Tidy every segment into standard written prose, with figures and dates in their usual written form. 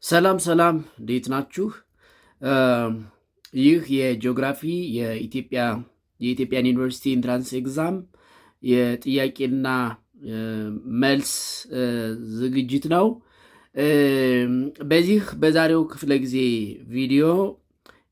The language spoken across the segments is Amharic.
ሰላም ሰላም፣ እንዴት ናችሁ? ይህ የጂኦግራፊ የኢትዮጵያን ዩኒቨርሲቲ ኢንትራንስ ኤግዛም የጥያቄና መልስ ዝግጅት ነው። በዛሬው ክፍለ ጊዜ ቪዲዮ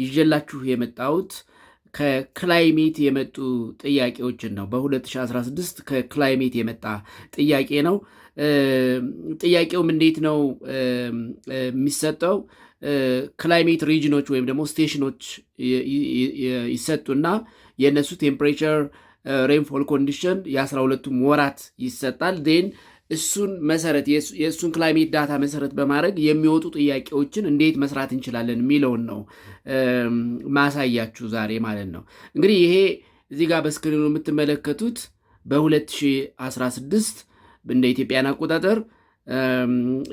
ይዤላችሁ የመጣሁት ከክላይሜት የመጡ ጥያቄዎችን ነው። በ2016 ከክላይሜት የመጣ ጥያቄ ነው። ጥያቄውም እንዴት ነው የሚሰጠው? ክላይሜት ሪጅኖች ወይም ደግሞ ስቴሽኖች ይሰጡና የእነሱ ቴምፕሬቸር፣ ሬንፎል ኮንዲሽን የ12ቱም ወራት ይሰጣል። ዜን እሱን መሰረት የእሱን ክላይሜት ዳታ መሰረት በማድረግ የሚወጡ ጥያቄዎችን እንዴት መስራት እንችላለን የሚለውን ነው ማሳያችሁ ዛሬ ማለት ነው። እንግዲህ ይሄ እዚህ ጋር በስክሪኑ የምትመለከቱት በ2016 እንደ ኢትዮጵያን አቆጣጠር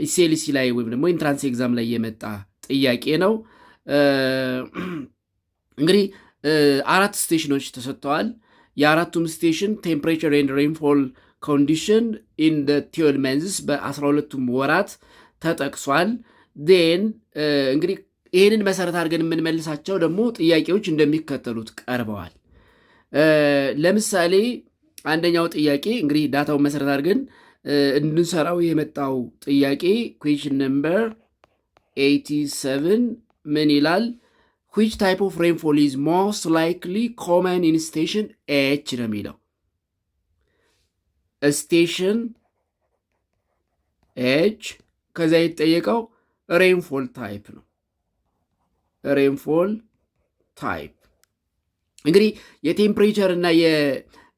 ኢሴሊሲ ላይ ወይም ደግሞ ኢንትራንስ ኤግዛም ላይ የመጣ ጥያቄ ነው። እንግዲህ 4 ስቴሽኖች ተሰጥተዋል። የአራቱም ስቴሽን ቴምፕሬቸር ኤንድ ሬንፎል ኮንዲሽን ኢን ቲዮል መንዝስ በ12ቱም ወራት ተጠቅሷል። ን እንግዲህ ይህንን መሰረት አድርገን የምንመልሳቸው ደግሞ ጥያቄዎች እንደሚከተሉት ቀርበዋል። ለምሳሌ አንደኛው ጥያቄ እንግዲህ ዳታውን መሰረት አድርገን እንድንሰራው የመጣው ጥያቄ ኩዌሽን ነምበር 87 ምን ይላል? which type of rainfall is most likely common in station H ነው የሚለው። ስቴሽን ኤች ከዛ የተጠየቀው ሬንፎል ታይፕ ነው። ሬንፎል ታይፕ እንግዲህ የቴምፕሬቸር እና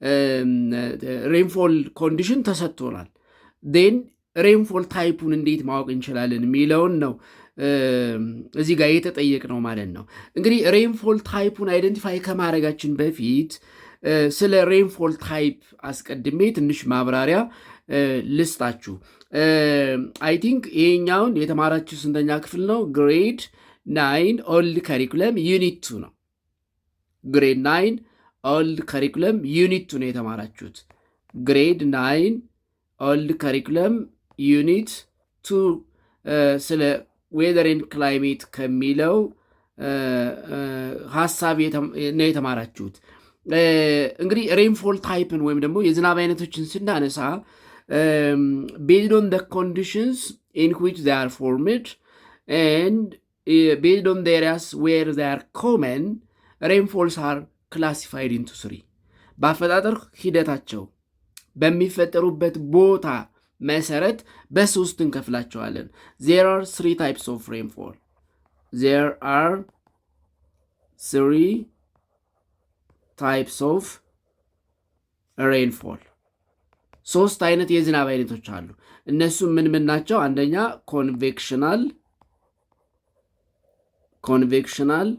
የሬንፎል ኮንዲሽን ተሰጥቶናል። ን ሬንፎል ታይፑን እንዴት ማወቅ እንችላለን የሚለውን ነው እዚህ ጋር የተጠየቅ ነው ማለት ነው። እንግዲህ ሬንፎል ታይፑን አይደንቲፋይ ከማድረጋችን በፊት ስለ ሬንፎል ታይፕ አስቀድሜ ትንሽ ማብራሪያ ልስጣችሁ። አይ ቲንክ ይሄኛውን የተማራችሁ ስንተኛ ክፍል ነው? ግሬድ 9 ኦልድ ከሪኩለም ዩኒት 2 ነው። ግሬድ 9 ኦልድ ከሪኩለም ዩኒት 2 ነው የተማራችሁት። ግሬድ 9 ኦልድ ከሪኩለም ዩኒት 2 ስለ ዌዘር ኤንድ ክላይሜት ከሚለው ሀሳብ ነው የተማራችሁት። እንግዲህ ሬንፎል ታይፕን ወይም ደግሞ የዝናብ አይነቶችን ስናነሳ ቤዝድ ኦን ኮንዲሽንስ ኢን ዊች ዜ አር ፎርምድ ኤንድ ቤዝድ ኦን ኤሪያስ ዌር ዜ አር ኮመን ሬንፎልስ አር ክላሲፋይድ ኢንቱ 3 በአፈጣጠር ሂደታቸው በሚፈጠሩበት ቦታ መሰረት በሶስት እንከፍላቸዋለን። there are 3 types of rainfall. there are 3 types of rainfall. 3 አይነት የዝናብ አይነቶች አሉ። እነሱም ምን ምን ናቸው? አንደኛ ኮንቬክሽናል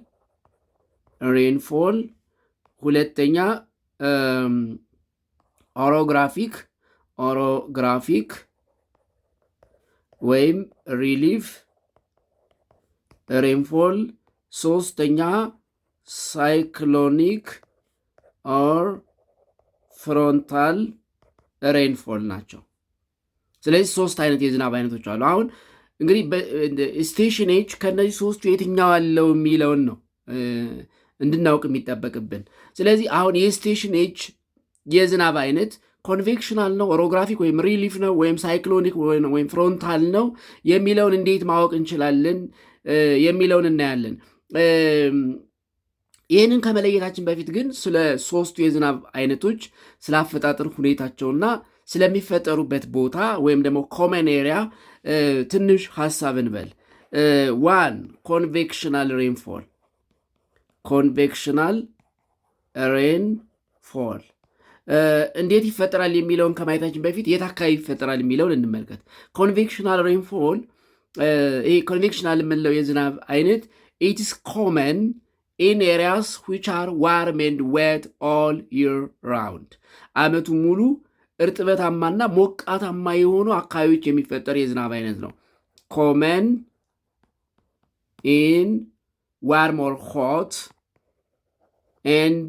ሬንፎል፣ ሁለተኛ ኦሮግራፊክ ወይም ሪሊፍ ሬንፎል፣ ሶስተኛ ሳይክሎኒክ ኦር ፍሮንታል ሬንፎል ናቸው። ስለዚህ 3 አይነት የዝናብ አይነቶች አሉ። አሁን እንግዲህ ስቴሽን ኤች ከእነዚህ 3ቱ የትኛው አለው የሚለውን ነው እንድናውቅ የሚጠበቅብን። ስለዚህ አሁን የስቴሽን ኤች የዝናብ አይነት ኮንቬክሽናል ነው፣ ኦሮግራፊክ ወይም ሪሊፍ ነው፣ ወይም ሳይክሎኒክ ወይም ፍሮንታል ነው የሚለውን እንዴት ማወቅ እንችላለን የሚለውን እናያለን። ይህንን ከመለየታችን በፊት ግን ስለ 3ቱ የዝናብ አይነቶች ስለ አፈጣጠር ሁኔታቸውና ስለሚፈጠሩበት ቦታ ወይም ደግሞ ኮመን ኤሪያ ትንሽ ሀሳብ እንበል። 1 ኮንቬክሽናል ሬንፎል እንዴት ይፈጠራል የሚለውን ከማየታችን በፊት የት አካባቢ ይፈጠራል የሚለውን እንመልከት። ኮንቬክሽናል ሬንፎል ይሄ ኮንቬክሽናል የምንለው የዝናብ አይነት it is common in areas which are warm and wet all year round. አመቱ ሙሉ እርጥበታማና ሞቃታማ የሆኑ አካባቢዎች የሚፈጠር የዝናብ አይነት ነው። common in warm or hot and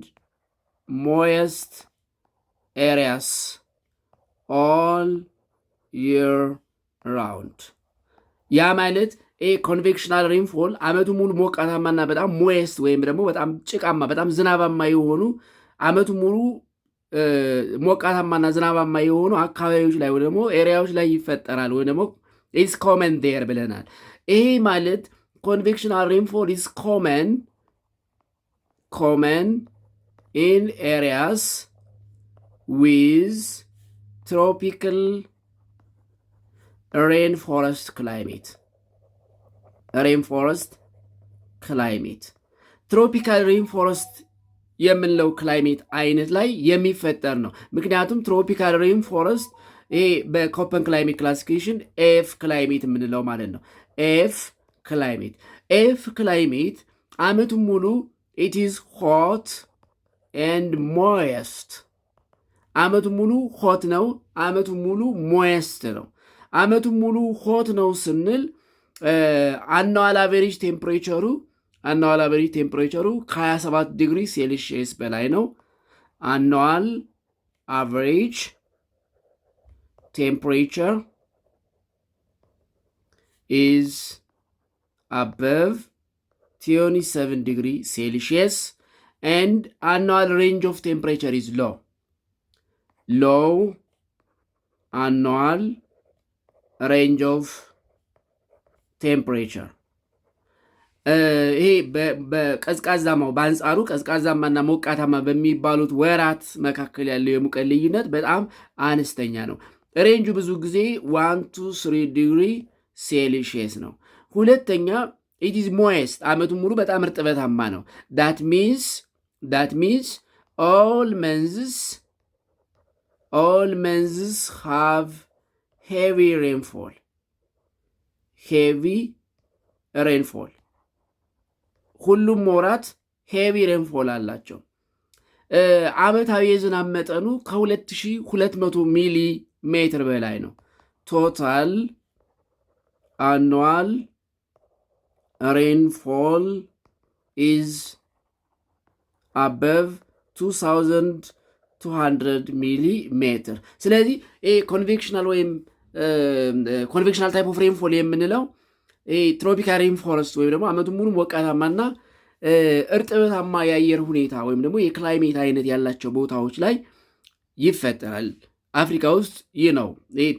moist areas all year round. ያ ማለት ኮንቬክሽናል ሬንፎል አመቱ ሙሉ ሞቃታማና በጣም ሞየስት ወይም ደግሞ በጣም ጭቃማ በጣም ዝናባማ የሆኑ አመቱ ሙሉ ሞቃታማና ዝናባማ የሆኑ አካባቢዎች ላይ ወይ ደግሞ ኤሪያዎች ላይ ይፈጠራል ወይ ደግሞ ኢስ ኮመን ዴር ብለናል። ይሄ ማለት ኮንቬክሽናል ሬንፎል ኢስ ኮመን ኢን ኤሪያስ ዊዝ ትሮፒካል ሬንፎረስት ክላይሜት ትሮፒካል ሬንፎረስት የምንለው ክላይሜት አይነት ላይ የሚፈጠር ነው። ምክንያቱም ትሮፒካል ሬንፎረስት ይሄ በኮፐን ክላይሜት ክላሲፊኬሽን ኤፍ ክላይሜት የምንለው ማለት ነው። ኤፍ ክላይሜት አመቱን ሙሉ ኢት ኢዝ ሆት ኤንድ ሞየስት። አመቱን ሙሉ ሆት ነው፣ አመቱን ሙሉ ሞየስት ነው። አመቱን ሙሉ ሆት ነው ስንል አኑዋል አቨሬጅ ቴምፕሬቸሩ ከ27 ዲግሪ ሴልሺየስ በላይ ነው። አኑዋል አቨሬጅ ቴምፕሬቸር ኢዝ above 27 degree Celsius and annual range of temperature is low annual range of temperature ይሄ በቀዝቃዛማው በአንጻሩ ቀዝቃዛማና ሞቃታማ በሚባሉት ወራት መካከል ያለው የሙቀት ልዩነት በጣም አነስተኛ ነው። ሬንጁ ብዙ ጊዜ 1 to 3 ዲግሪ ሴልሺየስ ነው። ሁለተኛ it is moist አመቱን ሙሉ በጣም እርጥበታማ ነው። that means all months have heavy rainfall ሁሉም ወራት ሄቪ ሬንፎል አላቸው። አመታዊ የዝናብ መጠኑ ከ2200 ሚሊ ሜትር በላይ ነው። ቶታል አኑዋል ሬንፎል ኢዝ አበቭ 2200 ሚሊ ሜትር። ስለዚህ ኮንቬክሽናል ወይም ኮንቬክሽናል ታይፕ ኦፍ ሬንፎል የምንለው ትሮፒካል ሬንፎረስት ወይም ደግሞ አመቱን ሙሉ ሞቃታማና እርጥበታማ የአየር ሁኔታ ወይም ደግሞ የክላይሜት አይነት ያላቸው ቦታዎች ላይ ይፈጠራል። አፍሪካ ውስጥ ይህ ነው።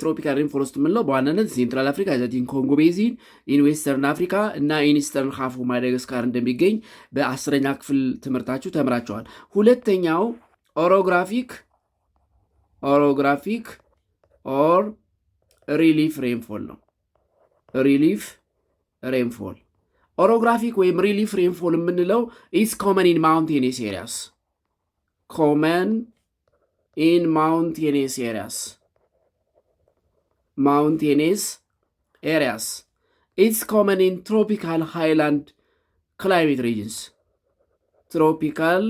ትሮፒካል ሬንፎረስት የምንለው በዋናነት ሴንትራል አፍሪካ ዛቲን ኮንጎ ቤዚን ኢን ዌስተርን አፍሪካ እና ኢንስተርን ሃፍ ማዳጋስካር እንደሚገኝ በ10ኛ ክፍል ትምህርታችሁ ተምራቸዋል። ሁለተኛው ኦሮግራፊክ ኦር ሪሊፍ ሬንፎል ነው። ሬንፎል ኦሮግራፊክ ወይም ሪሊፍ ሬንፎል የምንለው ኢስ ኮመን ኢን ማውንቴነስ ኤሪያስ ኢትስ ኮመን ኢን ትሮፒካል ሃይላንድ ክላይሜት ሪጅንስ ትሮፒካል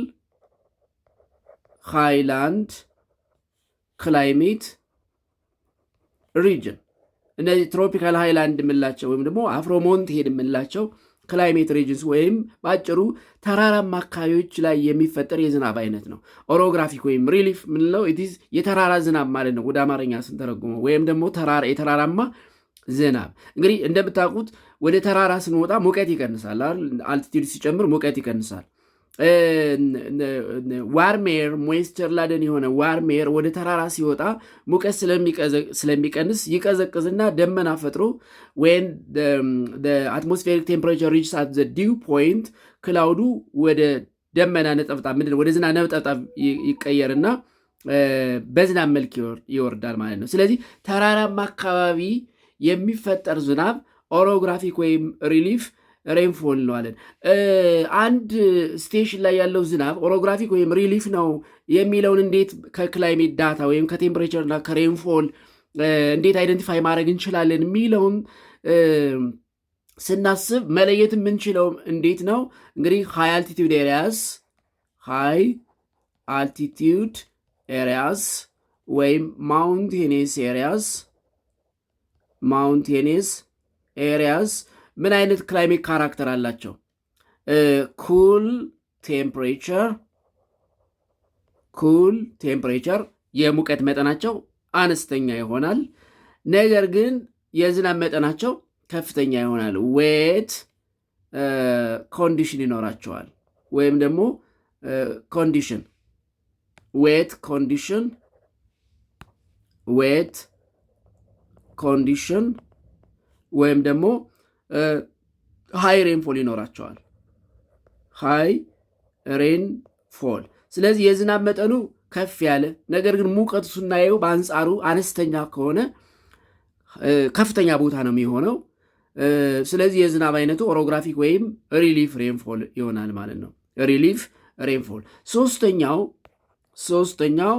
ሃይላንድ ክላይሜት ሪጅን እነዚህ ትሮፒካል ሃይላንድ የምንላቸው ወይም ደግሞ አፍሮሞንቴድ የምንላቸው ክላይሜት ሪጅንስ ወይም በአጭሩ ተራራማ አካባቢዎች ላይ የሚፈጠር የዝናብ አይነት ነው። ኦሮግራፊክ ወይም ሪሊፍ ምንለው ኢትዝ የተራራ ዝናብ ማለት ነው ወደ አማርኛ ስንተረጉመው፣ ወይም ደግሞ የተራራማ ዝናብ። እንግዲህ እንደምታውቁት ወደ ተራራ ስንወጣ ሙቀት ይቀንሳል። አልቲቲዩድ ሲጨምር ሙቀት ይቀንሳል። ዋርሜር ሞይስቸር ላደን የሆነ ዋርሜር ወደ ተራራ ሲወጣ ሙቀት ስለሚቀንስ ይቀዘቅዝና ደመና ፈጥሮ ወይን አትሞስፌሪክ ቴምፕሬቸር ሪችስ አት ዘ ዲው ፖይንት ክላውዱ ወደ ደመና ነጠብጣብ ወደ ዝናብ ነጠብጣብ ይቀየርና በዝናብ መልክ ይወርዳል ማለት ነው። ስለዚህ ተራራማ አካባቢ የሚፈጠር ዝናብ ኦሮግራፊክ ወይም ሪሊፍ ሬንፎል እንለዋለን። አንድ ስቴሽን ላይ ያለው ዝናብ ኦሮግራፊክ ወይም ሪሊፍ ነው የሚለውን እንዴት ከክላይሜት ዳታ ወይም ከቴምፕሬቸር እና ከሬንፎል እንዴት አይደንቲፋይ ማድረግ እንችላለን የሚለውን ስናስብ መለየት የምንችለው እንዴት ነው? እንግዲህ ሃይ አልቲቲዩድ ኤሪያስ ወይም ማውንቴኔስ ኤሪያስ ምን አይነት ክላይሜት ካራክተር አላቸው? ኩል ቴምፕሬቸር የሙቀት መጠናቸው አነስተኛ ይሆናል። ነገር ግን የዝናብ መጠናቸው ከፍተኛ ይሆናል። ዌት ኮንዲሽን ይኖራቸዋል። ወይም ደግሞ ኮንዲሽን ዌት ኮንዲሽን ወይም ደግሞ ሃይ ሬንፎል ይኖራቸዋል። ሃይ ሬንፎል። ስለዚህ የዝናብ መጠኑ ከፍ ያለ ነገር ግን ሙቀቱ ስናየው በአንጻሩ አነስተኛ ከሆነ ከፍተኛ ቦታ ነው የሚሆነው። ስለዚህ የዝናብ አይነቱ ኦሮግራፊክ ወይም ሪሊፍ ሬንፎል ይሆናል ማለት ነው። ሪሊፍ ሬንፎል። ሶስተኛው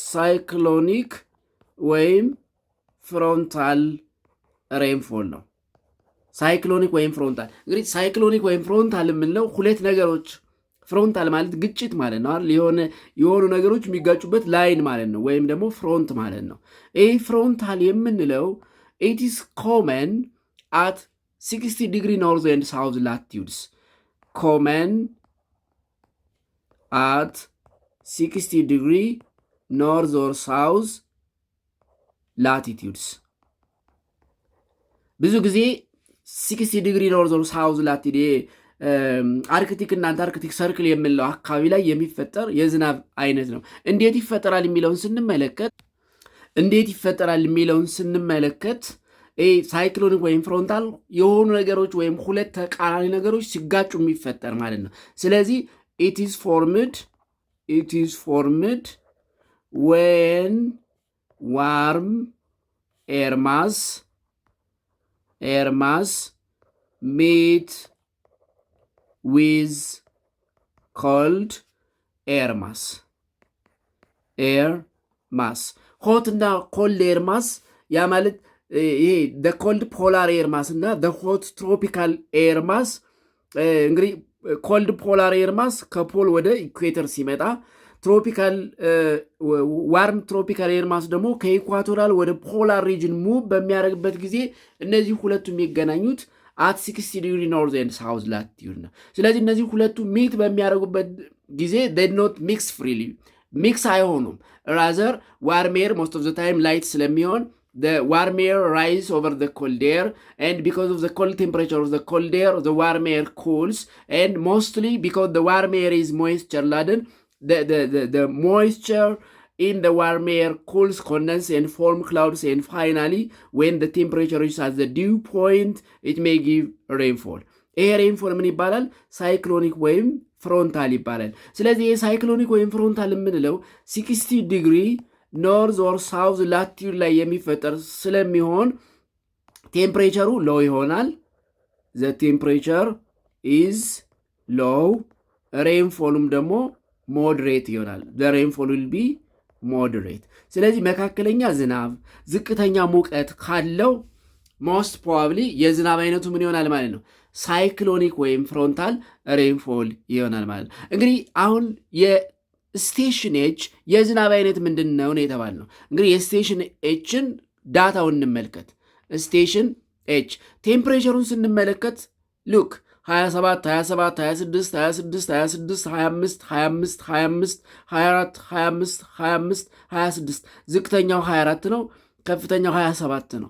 ሳይክሎኒክ ወይም ፍሮንታል ሬንፎል ነው። ሳይክሎኒክ ወይም ፍሮንታል። እንግዲህ ሳይክሎኒክ ወይም ፍሮንታል የምንለው ሁለት ነገሮች፣ ፍሮንታል ማለት ግጭት ማለት ነው። የሆኑ ነገሮች የሚጋጩበት ላይን ማለት ነው፣ ወይም ደግሞ ፍሮንት ማለት ነው። ይህ ፍሮንታል የምንለው it is common at 60 degree north and south latitudes. common at 60 degree north or south latitudes. ብዙ ጊዜ 60 ዲግሪ ኖርዝ ኦር ሳውዝ ላቲድ አርክቲክ እና አንታርክቲክ ሰርክል የምንለው አካባቢ ላይ የሚፈጠር የዝናብ አይነት ነው። እንዴት ይፈጠራል የሚለውን ስንመለከት ሳይክሎኒክ ወይም ፍሮንታል የሆኑ ነገሮች ወይም ሁለት ተቃራኒ ነገሮች ሲጋጩ የሚፈጠር ማለት ነው። ስለዚህ it is formed when warm air mass meet with cold air mass. ሆት እና ኮልድ ኤር ማስ ያ ማለት ይሄ the cold polar air mass እና the hot tropical air mass። እንግዲህ ኮልድ ፖላር ኤር ማስ ከፖል ወደ ኢኩዌተር ሲመጣ፣ ዋርም ትሮፒካል ኤር ማስ ደግሞ ከኢኳቶራል ወደ ፖላር ሪጅን ሙቭ በሚያደርግበት ጊዜ እነዚህ ሁለቱ የሚገናኙት at 60 ዲግሪ ኖርዝ ኤንድ ሳውዝ ላቲዩድ ነው። ስለዚህ እነዚህ ሁለቱ ሚት በሚያደርጉበት ጊዜ they not mix freely ሚክስ አይሆኑም። rather warm air most of the time light ስለሚሆን the warm air rise over the cold air, and because of the cold temperature of the cold air the warm air cools, and mostly because the warm air is moisture laden, the moisture in the warm air cools, condense and form clouds, and finally when the temperature is at the dew point it may give rainfall. ይሄ ሬንፎል ምን ይባላል? ሳይክሎኒክ ወይም ፍሮንታል ይባላል። ስለዚህ ይሄ ሳይክሎኒክ ወይም ፍሮንታል የምንለው 60 ዲግሪ ኖርዝ ኦር ሳውዝ ላቲዩድ ላይ የሚፈጠር ስለሚሆን ቴምፕሬቸሩ ሎው ይሆናል። ዘ ቴምፕሬቸር ኢዝ ሎው፣ ሬንፎሉም ደግሞ ሞድሬት ይሆናል። ዘ ሬንፎል ዊል ቢ ሞድሬት። ስለዚህ መካከለኛ ዝናብ፣ ዝቅተኛ ሙቀት ካለው ሞስት ፕሮባብሊ የዝናብ አይነቱ ምን ይሆናል ማለት ነው? ሳይክሎኒክ ወይም ፍሮንታል ሬንፎል ይሆናል ማለት ነው። እንግዲህ አሁን የስቴሽን ኤች የዝናብ አይነት ምንድን ነው የተባል ነው። እንግዲህ የስቴሽን ኤችን ዳታውን እንመልከት። ስቴሽን ኤች ቴምፕሬቸሩን ስንመለከት ሉክ 27 27 26 26 26 25 25 25 24 25 25 26 ዝቅተኛው 24 ነው፣ ከፍተኛው 27 ነው።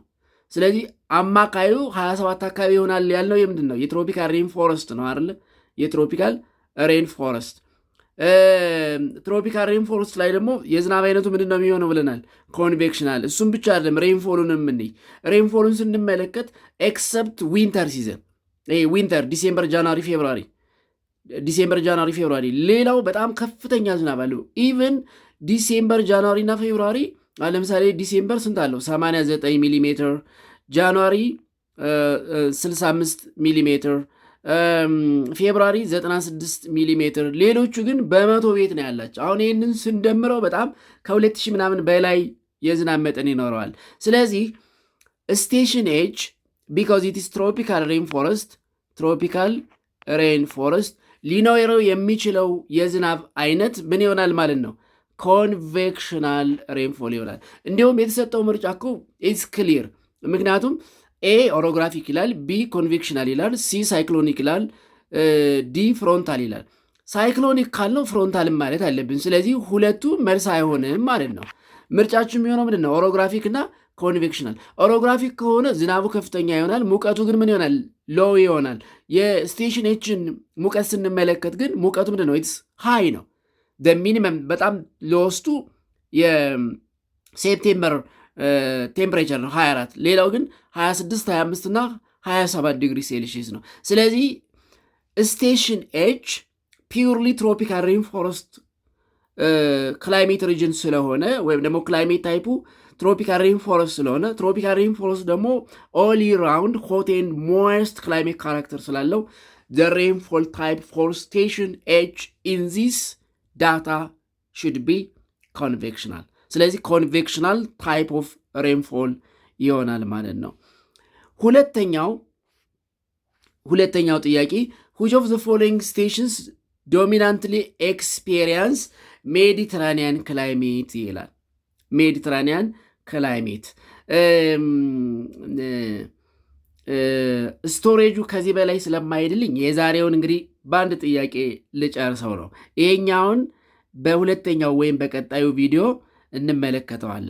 ስለዚህ አማካዩ 27 አካባቢ ይሆናል ያልነው የምንድን ነው? የትሮፒካል ሬን ፎረስት ነው አይደለ? የትሮፒካል ሬን ፎረስት። ትሮፒካል ሬን ፎረስት ላይ ደግሞ የዝናብ አይነቱ ምንድን ነው የሚሆነው ብለናል? ኮንቬክሽናል። እሱም ብቻ አይደለም፣ ሬንፎሉን የምንይ ሬንፎሉን ስንመለከት ኤክሰፕት ዊንተር ሲዘን ዊንተር ዲሴምበር፣ ጃንዋሪ፣ ፌብሩዋሪ ሌላው በጣም ከፍተኛ ዝናብ አለው። ኢቨን ዲሴምበር፣ ጃንዋሪ እና ፌብሩዋሪ ለምሳሌ ዲሴምበር ስንት አለው? 89 ሚሊ ሜትር፣ ጃንዋሪ 65 ሚሊ ሜትር፣ ፌብሩዋሪ 96 ሚሊ ሜትር። ሌሎቹ ግን በመቶ ቤት ነው ያላቸው። አሁን ይህንን ስንደምረው በጣም ከ2000 ምናምን በላይ የዝናብ መጠን ይኖረዋል። ስለዚህ ስቴሽን ኤች ቢካዝ ኢት ኢስ ትሮፒካል ሬን ፎረስት ሊኖረው የሚችለው የዝናብ አይነት ምን ይሆናል ማለት ነው? ኮንቬክሽናል ሬንፎል ይሆናል። እንዲሁም የተሰጠው ምርጫ እኮ ኢዝ ክሊር። ምክንያቱም ኤ ኦሮግራፊክ ይላል፣ ቢ ኮንቬክሽናል ይላል፣ ሲ ሳይክሎኒክ ይላል፣ ዲ ፍሮንታል ይላል። ሳይክሎኒክ ካልነው ፍሮንታልም ማለት አለብን። ስለዚህ ሁለቱ መልስ አይሆንም ማለት ነው። ምርጫችሁ የሚሆነው ምንድን ነው? ኦሮግራፊክ እና ኮንቬክሽናል። ኦሮግራፊክ ከሆነ ዝናቡ ከፍተኛ ይሆናል፣ ሙቀቱ ግን ምን ይሆናል? ሎው ይሆናል። የስቴሽን ኤችን ሙቀት ስንመለከት ግን ሙቀቱ ምንድን ነው? ኢትስ ሃይ ነው። ሚኒመም በጣም ለወስቱ የሴፕቴምበር ቴምፕሬቸር ነው 24፣ ሌላው ግን 26፣ 25 እና 27 ዲግሪ ሴልሺየስ ነው። ስለዚህ ስቴሽን ኤች ፒውርሊ ትሮፒካል ሬንፎረስት ክላይሜት ሪጅን ስለሆነ ወይም ደግሞ ክላይሜት ታይፑ ትሮፒካል ሬንፎረስት ስለሆነ ትሮፒካል ሬንፎረስት ደግሞ ኦል ይር ራውንድ ሆት ኤንድ ሞይስት ክላይሜት ካራክተር ስላለው the rainfall type for station H in this data should be convectional። ስለዚህ convectional type of rainfall ይሆናል ማለት ነው። ሁለተኛው ጥያቄ which of the following stations dominantly experience ሜዲትራኒያን ክላይሜት ይላል። ሜዲትራኒያን ክላይሜት ስቶሬጁ ከዚህ በላይ ስለማይሄድልኝ የዛሬውን እንግዲህ በአንድ ጥያቄ ልጨርሰው ነው። ይሄኛውን በሁለተኛው ወይም በቀጣዩ ቪዲዮ እንመለከተዋለን።